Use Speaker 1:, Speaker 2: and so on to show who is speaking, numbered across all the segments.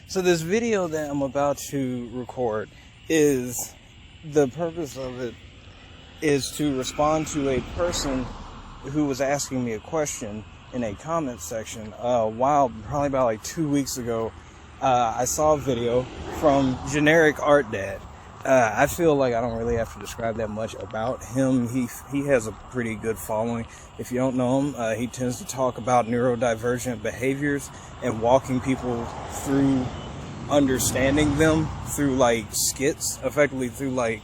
Speaker 1: So this video that I'm about to record the purpose of it is to respond to a person who was asking me a question in a comment section probably about like 2 weeks ago. I saw a video from Generic Art Dad. I feel like I don't really have to describe that much about him. He has a pretty good following. If you don't know him, he tends to talk about neurodivergent behaviors and walking people through understanding them through like skits, effectively through like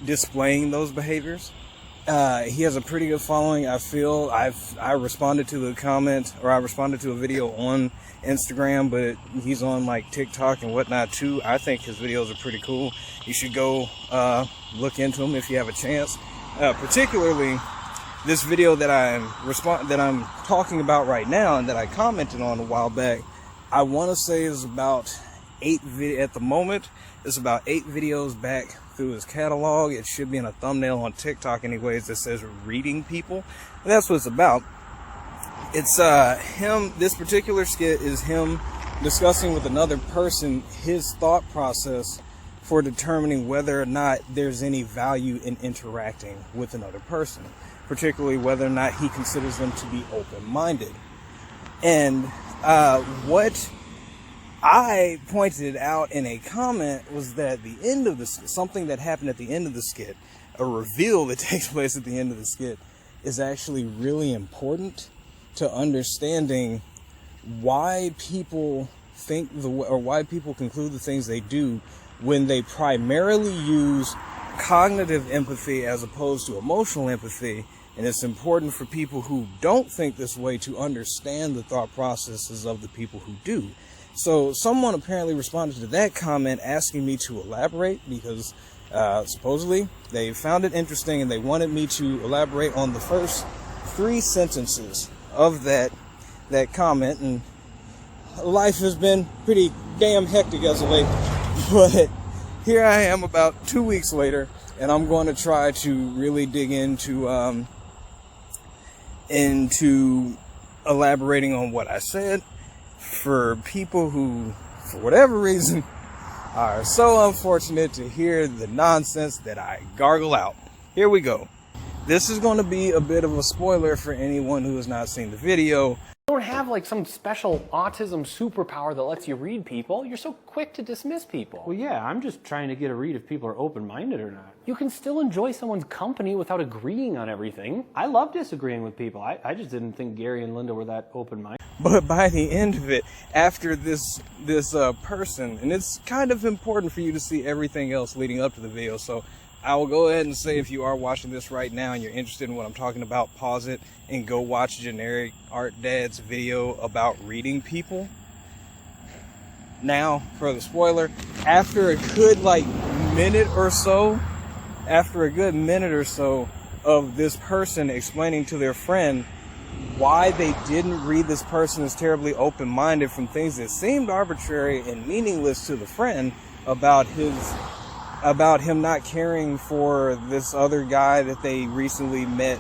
Speaker 1: displaying those behaviors. He has a pretty good following. I feel I responded to the comment, or I responded to a video on Instagram, but he's on like TikTok and whatnot too. I think his videos are pretty cool. You should go look into them if you have a chance. Particularly this video that I'm talking about right now and that I commented on a while back. I want to say is about at the moment. It's about 8 videos back through his catalog. It should be in a thumbnail on TikTok anyways that says reading people. And that's what it's about. It's him, this particular skit is him discussing with another person his thought process for determining whether or not there's any value in interacting with another person, particularly whether or not he considers them to be open-minded. And what I pointed out in a comment was that the end of the skit, something that happened at the end of the skit, a reveal that takes place at the end of the skit, is actually really important to understanding why people think why people conclude the things they do when they primarily use cognitive empathy as opposed to emotional empathy. And it's important for people who don't think this way to understand the thought processes of the people who do. So someone apparently responded to that comment asking me to elaborate because supposedly they found it interesting and they wanted me to elaborate on the first 3 sentences of that comment. And life has been pretty damn hectic as of late, but here I am about 2 weeks later, and I'm going to try to really dig into elaborating on what I said for people who, for whatever reason, are so unfortunate to hear the nonsense that I gargle out. Here we go. This is going to be a bit of a spoiler for anyone who has not seen the video.
Speaker 2: You don't have like some special autism superpower that lets you read people. You're so quick to dismiss people.
Speaker 3: Well, yeah, I'm just trying to get a read if people are open-minded or not.
Speaker 2: You can still enjoy someone's company without agreeing on everything.
Speaker 3: I love disagreeing with people. I just didn't think Gary and Linda were that open-minded.
Speaker 1: But by the end of it, after this person, and it's kind of important for you to see everything else leading up to the video, so I will go ahead and say, if you are watching this right now and you're interested in what I'm talking about, pause it and go watch Generic Art Dad's video about reading people. Now, for the spoiler, after a good minute or so of this person explaining to their friend why they didn't read this person as terribly open-minded from things that seemed arbitrary and meaningless to the friend about him not caring for this other guy that they recently met,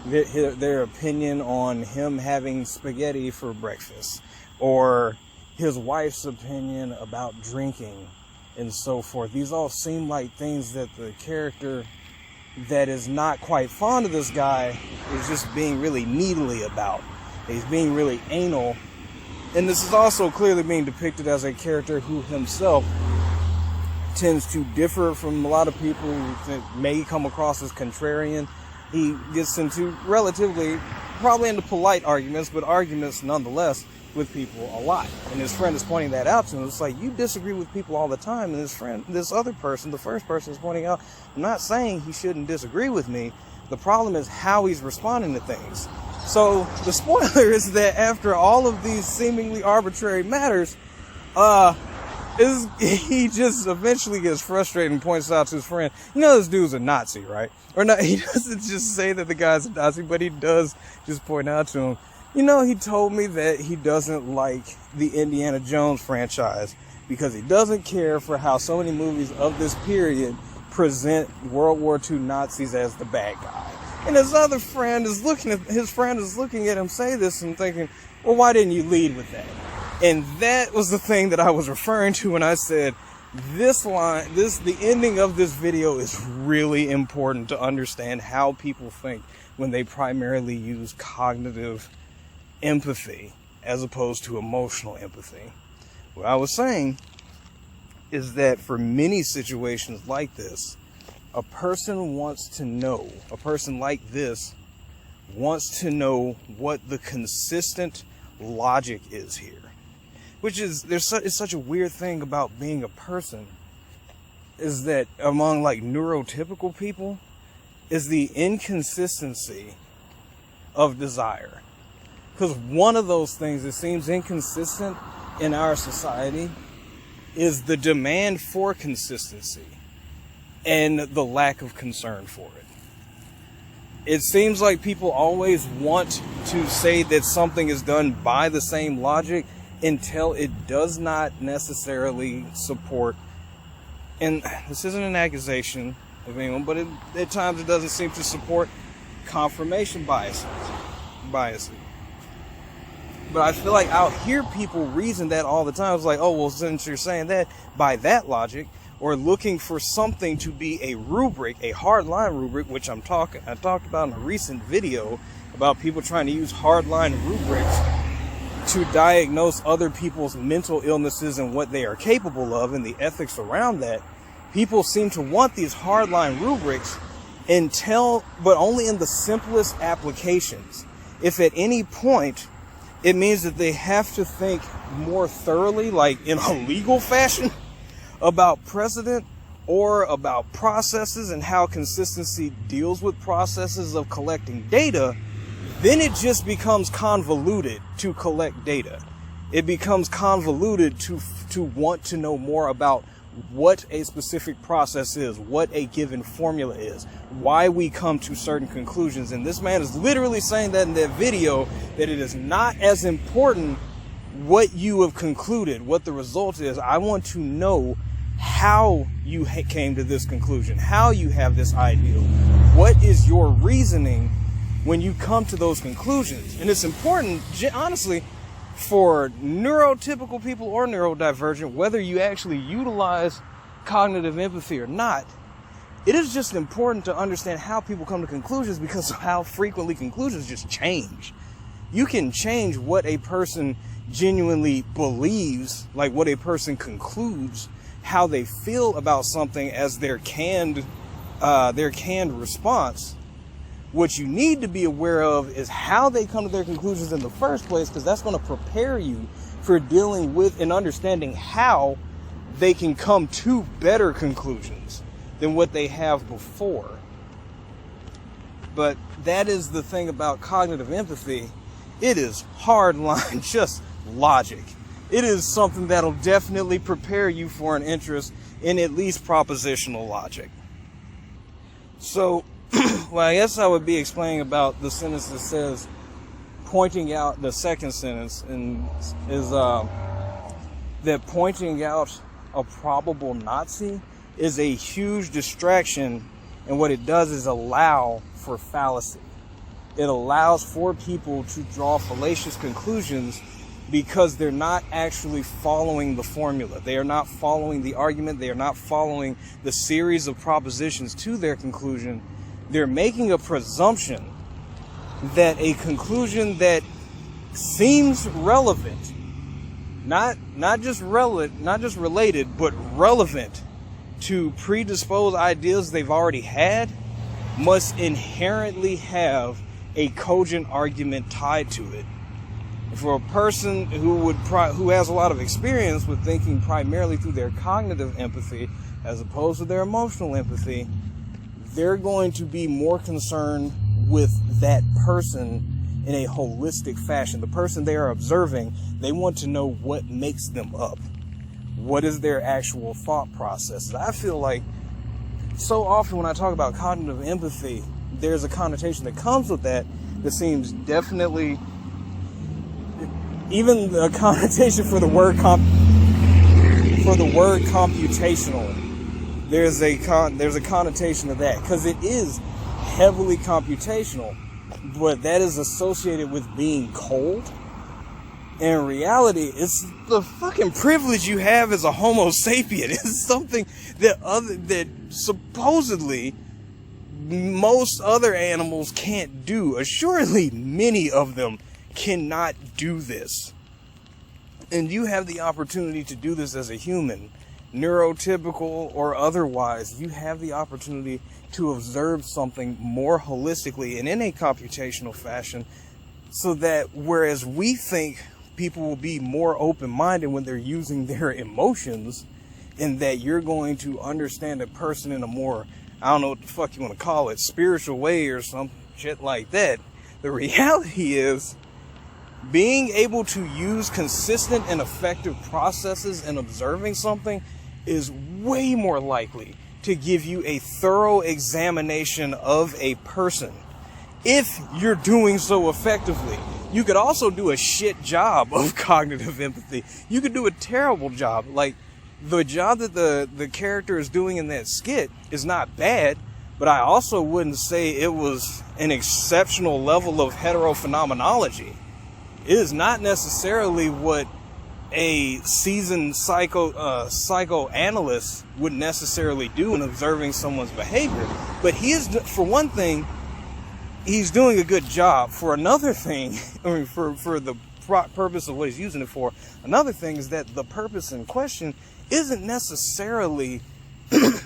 Speaker 1: their opinion on him having spaghetti for breakfast, or his wife's opinion about drinking, and so forth. These all seem like things that the character that is not quite fond of this guy is just being really needly about. He's being really anal. And this is also clearly being depicted as a character who himself tends to differ from a lot of people who may come across as contrarian. He gets into probably into polite arguments, but arguments nonetheless with people a lot. And his friend is pointing that out to him. It's like, you disagree with people all the time. And this other person, the first person, is pointing out, I'm not saying he shouldn't disagree with me. The problem is how he's responding to things. So the spoiler is that after all of these seemingly arbitrary matters, he just eventually gets frustrated and points out to his friend, you know, this dude's a Nazi, right? Or not, he doesn't just say that the guy's a Nazi, but he does just point out to him, you know, he told me that he doesn't like the Indiana Jones franchise because he doesn't care for how so many movies of this period present World War II Nazis as the bad guy. And his friend is looking at him say this and thinking, well, why didn't you lead with that? And that was the thing that I was referring to when I said the ending of this video is really important to understand how people think when they primarily use cognitive empathy as opposed to emotional empathy. What I was saying is that for many situations like this, a person like this wants to know what the consistent logic is here. Which is, it's such a weird thing about being a person, is that among like neurotypical people, is the inconsistency of desire. Because one of those things that seems inconsistent in our society is the demand for consistency and the lack of concern for it. It seems like people always want to say that something is done by the same logic until it does not necessarily support, and this isn't an accusation of anyone, but at times it doesn't seem to support confirmation biases. But I feel like I'll hear people reason that all the time. It's like, oh, well, since you're saying that, by that logic, or looking for something to be a rubric, a hardline rubric, which I talked about in a recent video about people trying to use hardline rubrics to diagnose other people's mental illnesses and what they are capable of and the ethics around that. People seem to want these hardline rubrics but only in the simplest applications. If at any point it means that they have to think more thoroughly, like in a legal fashion, about precedent or about processes and how consistency deals with processes of collecting data, then it just becomes convoluted to collect data. It becomes convoluted to want to know more about what a specific process is, what a given formula is, why we come to certain conclusions. And this man is literally saying that in that video, that it is not as important what you have concluded, what the result is. I want to know how you came to this conclusion, how you have this ideal. What is your reasoning when you come to those conclusions? And it's important, honestly, for neurotypical people or neurodivergent, whether you actually utilize cognitive empathy or not, it is just important to understand how people come to conclusions, because of how frequently conclusions just change. You can change what a person genuinely believes, like what a person concludes, how they feel about something as their canned response. What you need to be aware of is how they come to their conclusions in the first place, because that's going to prepare you for dealing with and understanding how they can come to better conclusions than what they have before. But that is the thing about cognitive empathy. It is hardline, just logic. It is something that'll definitely prepare you for an interest in at least propositional logic. So, well, I guess I would be explaining about the sentence that says, pointing out, the second sentence, and is that pointing out a probable Nazi is a huge distraction, and what it does is allow for fallacy. It allows for people to draw fallacious conclusions because they're not actually following the formula. They are not following the argument. They are not following the series of propositions to their conclusion. They're making a presumption that a conclusion that seems relevant, not just related, but relevant to predisposed ideas they've already had, must inherently have a cogent argument tied to it. For a person who has a lot of experience with thinking primarily through their cognitive empathy as opposed to their emotional empathy, they're going to be more concerned with that person in a holistic fashion. The person they are observing, they want to know what makes them up. What is their actual thought process? I feel like so often when I talk about cognitive empathy, there's a connotation that comes with that seems definitely, even a connotation for the word computational. There's a connotation of that, because it is heavily computational, but that is associated with being cold. In reality, it's the fucking privilege you have as a Homo sapien. It's something that supposedly most other animals can't do. Assuredly, many of them cannot do this. And you have the opportunity to do this as a human, neurotypical or otherwise. You have the opportunity to observe something more holistically and in a computational fashion, so that whereas we think people will be more open-minded when they're using their emotions, and that you're going to understand a person in a more, I don't know what the fuck you want to call it, spiritual way or some shit like that. The reality is, being able to use consistent and effective processes in observing something is way more likely to give you a thorough examination of a person, if you're doing so effectively. You could also do a shit job of cognitive empathy. You could do a terrible job. Like, the job that the character is doing in that skit is not bad, but I also wouldn't say it was an exceptional level of heterophenomenology. It is not necessarily what a seasoned psychoanalyst would necessarily do in observing someone's behavior. But he is, for one thing, he's doing a good job. For another thing, I mean, for the purpose of what he's using it for, another thing is that the purpose in question isn't necessarily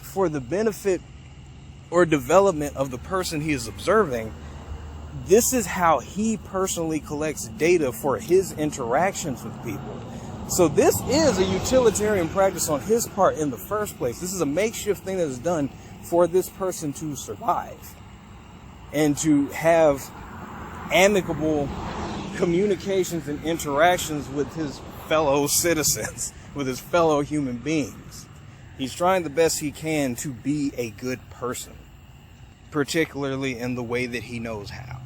Speaker 1: for the benefit or development of the person he is observing. This is how he personally collects data for his interactions with people. So this is a utilitarian practice on his part in the first place. This is a makeshift thing that is done for this person to survive and to have amicable communications and interactions with his fellow citizens, with his fellow human beings. He's trying the best he can to be a good person, particularly in the way that he knows how.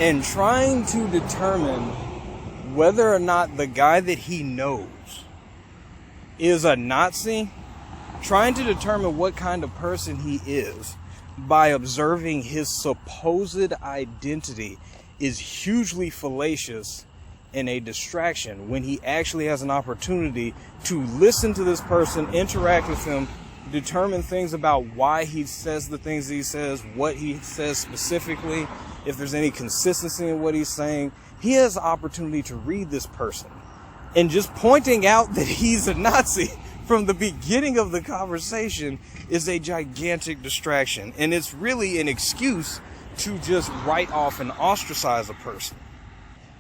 Speaker 1: And trying to determine whether or not the guy that he knows is a Nazi, trying to determine what kind of person he is by observing his supposed identity is hugely fallacious and a distraction, when he actually has an opportunity to listen to this person, interact with him, determine things about why he says the things he says, what he says specifically, if there's any consistency in what he's saying. He has the opportunity to read this person. And just pointing out that he's a Nazi from the beginning of the conversation is a gigantic distraction. And it's really an excuse to just write off and ostracize a person.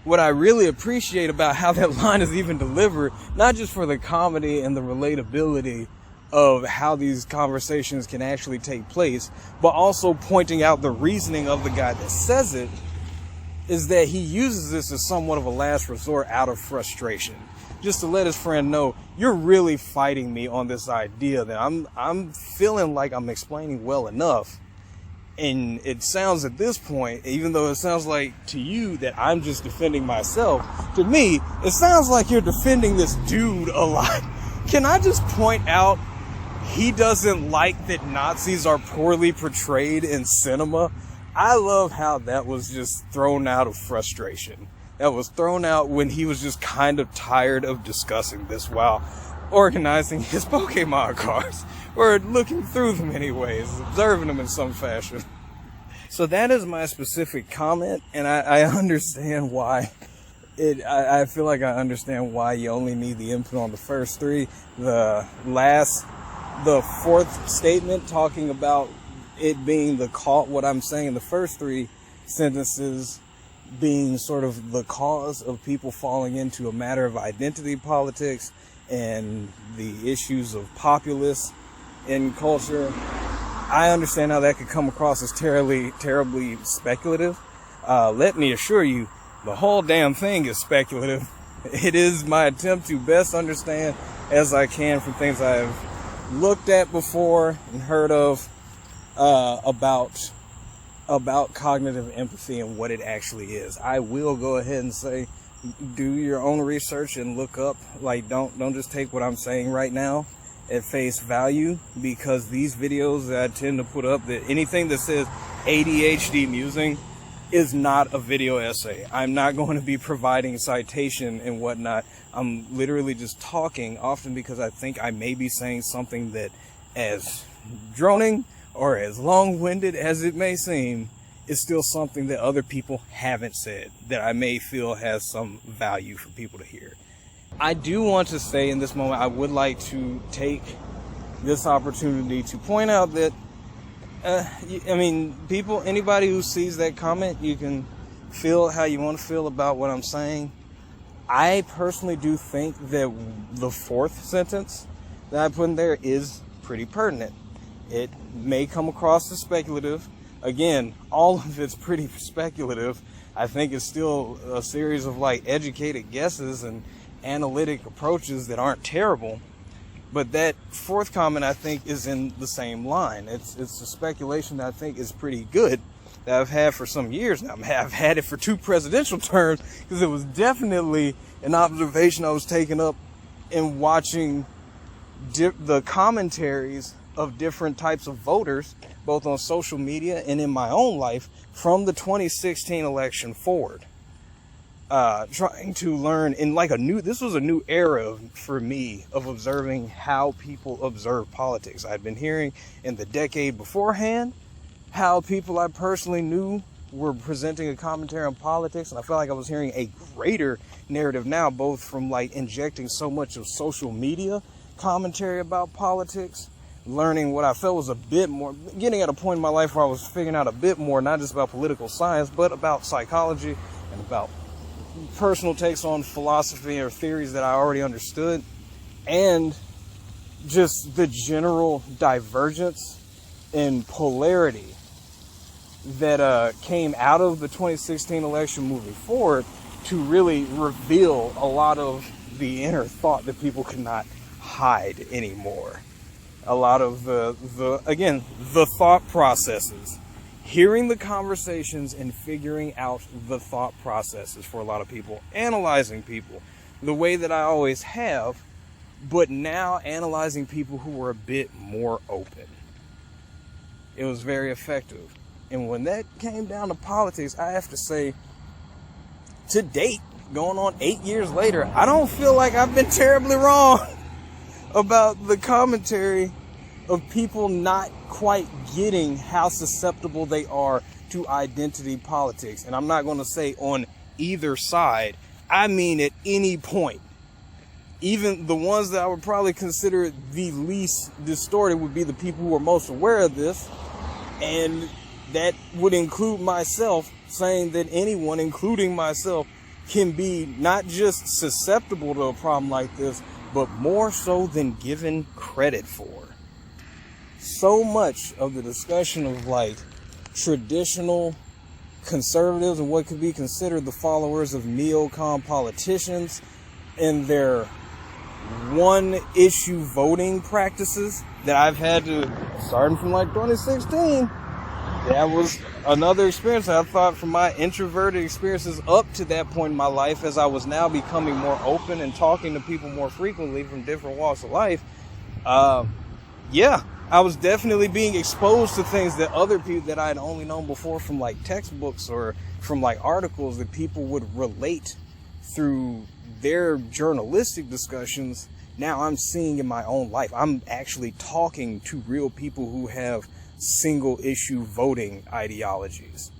Speaker 1: What I really appreciate about how that line is even delivered, not just for the comedy and the relatability of how these conversations can actually take place, but also pointing out the reasoning of the guy that says it, is that he uses this as somewhat of a last resort out of frustration, just to let his friend know, you're really fighting me on this idea that I'm feeling like I'm explaining well enough. And it sounds at this point, even though it sounds like to you that I'm just defending myself, to me, it sounds like you're defending this dude a lot. Can I just point out, he doesn't like that Nazis are poorly portrayed in cinema? I love how that was just thrown out of frustration. That was thrown out when he was just kind of tired of discussing this while organizing his Pokemon cards, or looking through them anyways, observing them in some fashion. So that is my specific comment, and I understand why I feel like I understand why you only need the input on the first three. The fourth statement talking about it being what I'm saying in the first three sentences being sort of the cause of people falling into a matter of identity politics and the issues of populists in culture. I understand how that could come across as terribly speculative. Let me assure you, the whole damn thing is speculative. It is my attempt to best understand as I can from things I've looked at before and heard of about cognitive empathy and what it actually is. I will go ahead and say, do your own research and look up. Like, don't just take what I'm saying right now at face value, because these videos that I tend to put up, that anything that says ADHD Musing is not a video essay. I'm not going to be providing citation and whatnot. I'm literally just talking, often because I think I may be saying something that, as droning or as long-winded as it may seem, is still something that other people haven't said, that I may feel has some value for people to hear. I do want to say in this moment, I would like to take this opportunity to point out that anybody who sees that comment, you can feel how you want to feel about what I'm saying. I personally do think that the fourth sentence that I put in there is pretty pertinent. It may come across as speculative. Again, all of it's pretty speculative. I think it's still a series of educated guesses and analytic approaches that aren't terrible. But that fourth comment, I think, is in the same line. It's a speculation that I think is pretty good, that I've had for some years now. I've had it for 2 presidential terms, because it was definitely an observation I was taking up in watching the commentaries of different types of voters, both on social media and in my own life, from the 2016 election forward. Trying to learn in this was a new era for me of observing how people observe politics. I'd been hearing in the decade beforehand how people I personally knew were presenting a commentary on politics, and I felt like I was hearing a greater narrative now, both from injecting so much of social media commentary about politics, learning what I felt was a bit more, getting at a point in my life where I was figuring out a bit more, not just about political science, but about psychology and about personal takes on philosophy or theories that I already understood, and just the general divergence in polarity that came out of the 2016 election moving forward to really reveal a lot of the inner thought that people could not hide anymore. A lot of the thought processes. Hearing the conversations and figuring out the thought processes for a lot of people, analyzing people the way that I always have, but now analyzing people who were a bit more open. It was very effective. And when that came down to politics, I have to say, to date, going on 8 years later, I don't feel like I've been terribly wrong about the commentary of people not quite getting how susceptible they are to identity politics. And I'm not going to say on either side. I mean at any point. Even the ones that I would probably consider the least distorted would be the people who are most aware of this. And that would include myself, saying that anyone, including myself, can be not just susceptible to a problem like this, but more so than given credit for. So much of the discussion of traditional conservatives and what could be considered the followers of neocon politicians and their one issue voting practices that I've had to, starting from 2016, that was another experience I thought from my introverted experiences up to that point in my life, as I was now becoming more open and talking to people more frequently from different walks of life. I was definitely being exposed to things that other people that I had only known before from textbooks or from articles that people would relate through their journalistic discussions. Now I'm seeing in my own life. I'm actually talking to real people who have single issue voting ideologies.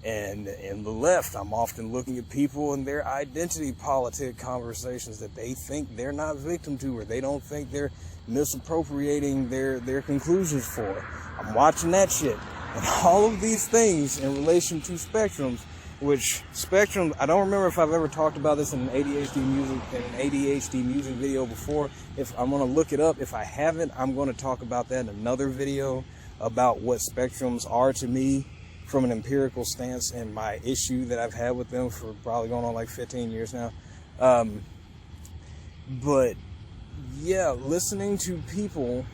Speaker 1: And in the left, I'm often looking at people and their identity politic conversations that they think they're not victim to, or they don't think they're misappropriating their conclusions for. I'm watching that shit. And all of these things in relation to spectrums, which spectrum, I don't remember if I've ever talked about this in an ADHD Musing video before. If I'm going to look it up, if I haven't, I'm going to talk about that in another video about what spectrums are to me from an empirical stance and my issue that I've had with them for probably going on 15 years now. But yeah, listening to people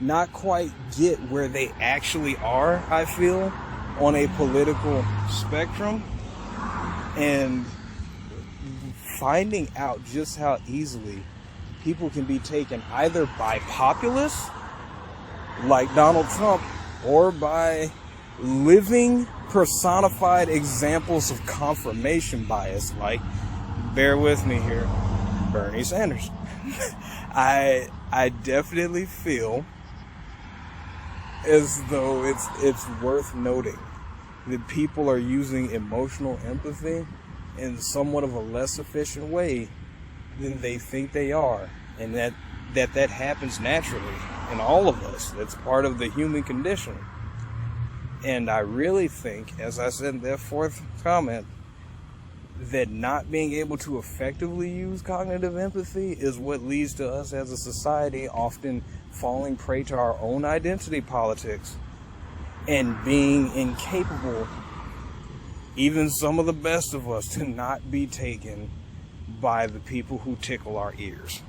Speaker 1: not quite get where they actually are, I feel, on a political spectrum, and finding out just how easily people can be taken either by populists like Donald Trump or by living personified examples of confirmation bias, like, bear with me here, Bernie Sanders. I definitely feel as though it's worth noting that people are using emotional empathy in somewhat of a less efficient way than they think they are, and that happens naturally in all of us. That's part of the human condition. And I really think, as I said in that fourth comment, that not being able to effectively use cognitive empathy is what leads to us as a society often falling prey to our own identity politics and being incapable, even some of the best of us, to not be taken by the people who tickle our ears.